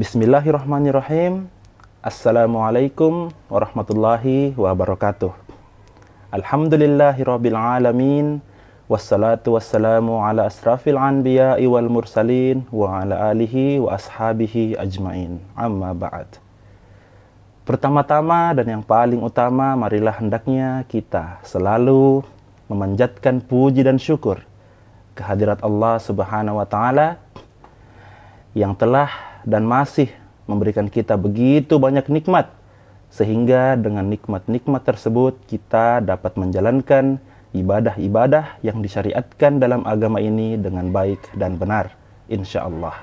Bismillahirrahmanirrahim. Assalamualaikum warahmatullahi wabarakatuh. Alhamdulillahirabbil alamin. Wassalatu wassalamu ala asrafil anbiya'i wal mursalin wa ala alihi wa ashabihi ajmain. Amma ba'd. Pertama-tama dan yang paling utama, marilah hendaknya kita selalu memanjatkan puji dan syukur kehadirat Allah Subhanahu wa taala yang telah dan masih memberikan kita begitu banyak nikmat, sehingga dengan nikmat-nikmat tersebut kita dapat menjalankan ibadah-ibadah yang disyariatkan dalam agama ini dengan baik dan benar, insya Allah.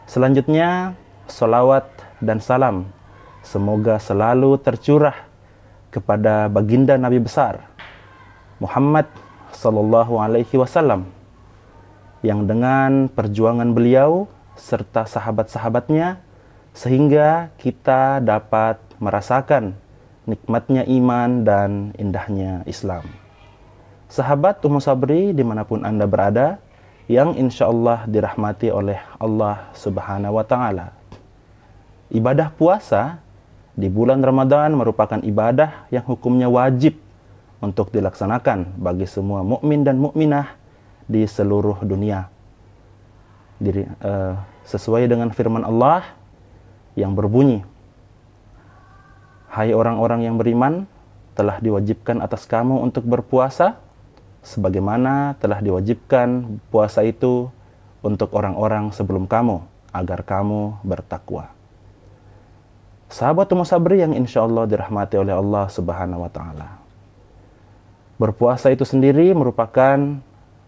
Selanjutnya, salawat dan salam semoga selalu tercurah kepada baginda Nabi besar Muhammad sallallahu alaihi wasallam, yang dengan perjuangan beliau serta sahabat-sahabatnya sehingga kita dapat merasakan nikmatnya iman dan indahnya Islam. Sahabat Ummu Sabri dimanapun Anda berada, yang insya Allah dirahmati oleh Allah Subhanahu wa Ta'ala. Ibadah puasa di bulan Ramadan merupakan ibadah yang hukumnya wajib untuk dilaksanakan bagi semua mukmin dan mukminah di seluruh dunia. Sesuai dengan firman Allah yang berbunyi, "Hai orang-orang yang beriman, telah diwajibkan atas kamu untuk berpuasa sebagaimana telah diwajibkan puasa itu untuk orang-orang sebelum kamu, agar kamu bertakwa." Sahabat Ummu Sabri yang insya Allah dirahmati oleh Allah Subhanahu wa Ta'ala, berpuasa itu sendiri merupakan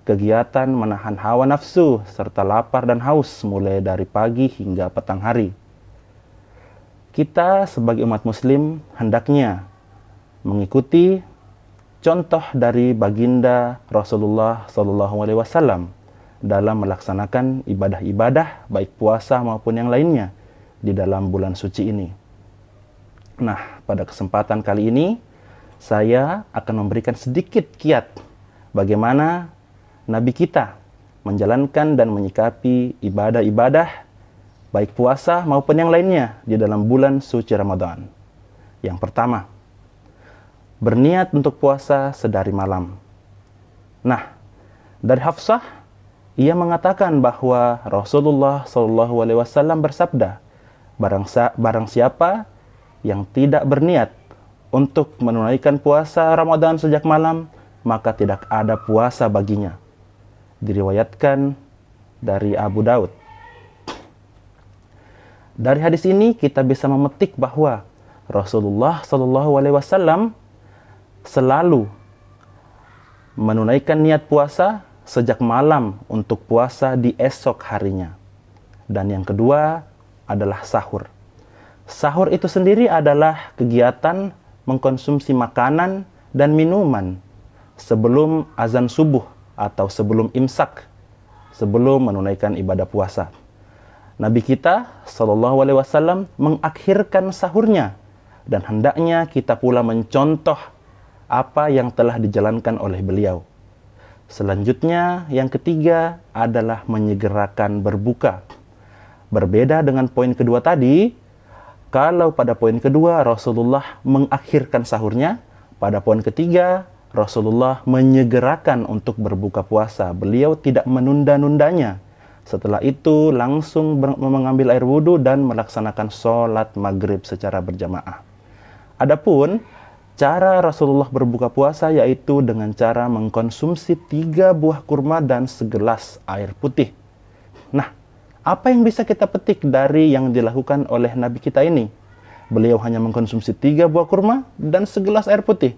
kegiatan menahan hawa nafsu serta lapar dan haus mulai dari pagi hingga petang hari. Kita sebagai umat muslim hendaknya mengikuti contoh dari baginda Rasulullah SAW dalam melaksanakan ibadah-ibadah baik puasa maupun yang lainnya di dalam bulan suci ini. Nah, pada kesempatan kali ini saya akan memberikan sedikit kiat bagaimana Nabi kita menjalankan dan menyikapi ibadah-ibadah baik puasa maupun yang lainnya di dalam bulan suci Ramadan. Yang pertama, berniat untuk puasa sedari malam. Nah, dari Hafsah, ia mengatakan bahwa Rasulullah SAW bersabda, barang siapa yang tidak berniat untuk menunaikan puasa Ramadan sejak malam, maka tidak ada puasa baginya. Diriwayatkan dari Abu Daud. Dari hadis ini kita bisa memetik bahwa Rasulullah SAW selalu menunaikan niat puasa sejak malam untuk puasa di esok harinya. Dan yang kedua adalah sahur. Sahur itu sendiri adalah kegiatan mengkonsumsi makanan dan minuman sebelum azan subuh atau sebelum imsak, sebelum menunaikan ibadah puasa. Nabi kita SAW mengakhirkan sahurnya, dan hendaknya kita pula mencontoh apa yang telah dijalankan oleh beliau. Selanjutnya, yang ketiga adalah menyegerakan berbuka. Berbeda dengan poin kedua tadi, kalau pada poin kedua Rasulullah mengakhirkan sahurnya, pada poin ketiga Rasulullah menyegerakan untuk berbuka puasa. Beliau tidak menunda-nundanya. Setelah itu langsung mengambil air wudhu dan melaksanakan sholat maghrib secara berjamaah. Adapun cara Rasulullah berbuka puasa yaitu dengan cara mengkonsumsi 3 buah kurma dan segelas air putih. Nah, apa yang bisa kita petik dari yang dilakukan oleh Nabi kita ini? Beliau hanya mengkonsumsi 3 buah kurma dan segelas air putih.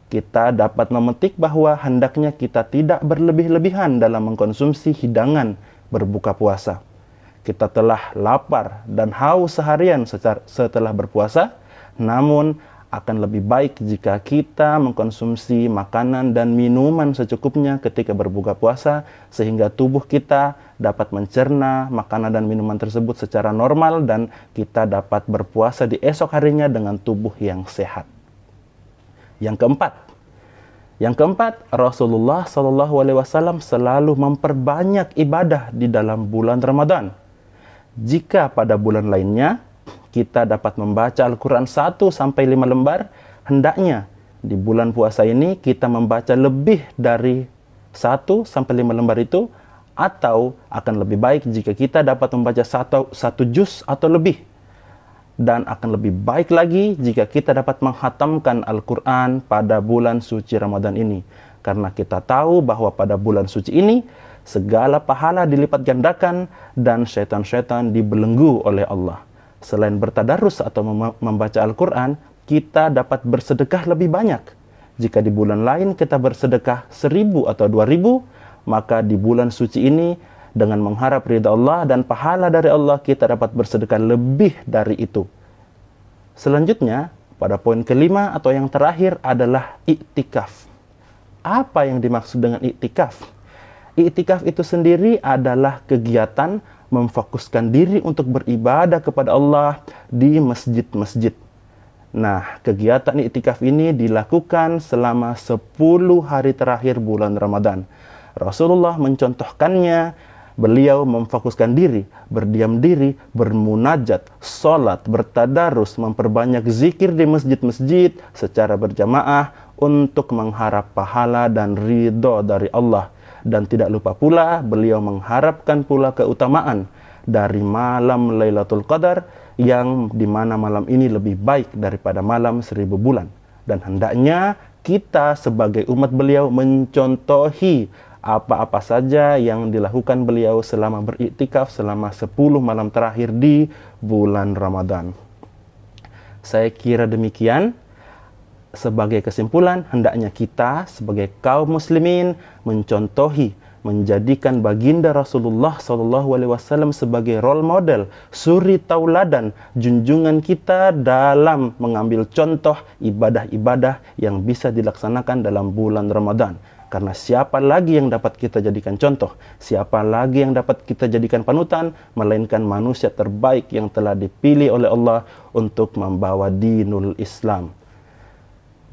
Kita dapat memetik bahwa hendaknya kita tidak berlebih-lebihan dalam mengkonsumsi hidangan berbuka puasa. Kita telah lapar dan haus seharian setelah berpuasa, namun akan lebih baik jika kita mengkonsumsi makanan dan minuman secukupnya ketika berbuka puasa, sehingga tubuh kita dapat mencerna makanan dan minuman tersebut secara normal dan kita dapat berpuasa di esok harinya dengan tubuh yang sehat. Yang keempat, Rasulullah SAW selalu memperbanyak ibadah di dalam bulan Ramadan. Jika pada bulan lainnya kita dapat membaca Al-Quran 1-5 lembar, hendaknya di bulan puasa ini kita membaca lebih dari 1-5 lembar itu, atau akan lebih baik jika kita dapat membaca satu juz atau lebih. Dan akan lebih baik lagi jika kita dapat menghatamkan Al-Quran pada bulan suci Ramadan ini. Karena kita tahu bahwa pada bulan suci ini, segala pahala dilipat gandakan dan syaitan-syaitan dibelenggu oleh Allah. Selain bertadarus atau membaca Al-Quran, kita dapat bersedekah lebih banyak. Jika di bulan lain kita bersedekah 1.000 atau 2.000, maka di bulan suci ini dengan mengharap ridha Allah dan pahala dari Allah, kita dapat bersedekah lebih dari itu. Selanjutnya, pada poin kelima atau yang terakhir adalah iktikaf. Apa yang dimaksud dengan iktikaf? Iktikaf itu sendiri adalah kegiatan memfokuskan diri untuk beribadah kepada Allah di masjid-masjid. Nah, kegiatan iktikaf ini dilakukan selama 10 hari terakhir bulan Ramadan. Rasulullah mencontohkannya, beliau memfokuskan diri, berdiam diri, bermunajat, sholat, bertadarus, memperbanyak zikir di masjid-masjid secara berjamaah untuk mengharap pahala dan ridho dari Allah. Dan tidak lupa pula, beliau mengharapkan pula keutamaan dari malam Lailatul Qadar, yang dimana malam ini lebih baik daripada malam 1000 bulan. Dan hendaknya kita sebagai umat beliau mencontohi apa-apa saja yang dilakukan beliau selama beriktikaf selama 10 malam terakhir di bulan Ramadan. Saya kira demikian. Sebagai kesimpulan, hendaknya kita sebagai kaum muslimin mencontohi, menjadikan baginda Rasulullah SAW sebagai role model, suri tauladan, junjungan kita dalam mengambil contoh ibadah-ibadah yang bisa dilaksanakan dalam bulan Ramadan. Karena siapa lagi yang dapat kita jadikan contoh? Siapa lagi yang dapat kita jadikan panutan? Melainkan manusia terbaik yang telah dipilih oleh Allah untuk membawa dinul Islam.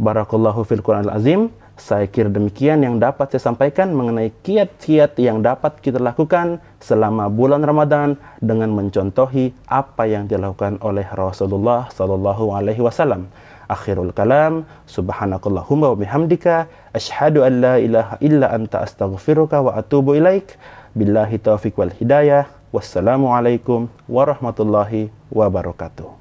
Barakallahu fil Quranil Azim. Saya kira demikian yang dapat saya sampaikan mengenai kiat-kiat yang dapat kita lakukan selama bulan Ramadan dengan mencontohi apa yang dilakukan oleh Rasulullah sallallahu alaihi wasallam. Akhirul kalam, subhanakallahumma wa bihamdika, asyhadu an la ilaha illa anta astaghfiruka wa atubu ilaik. Billahi taufiq wal hidayah. Wassalamualaikum warahmatullahi wabarakatuh.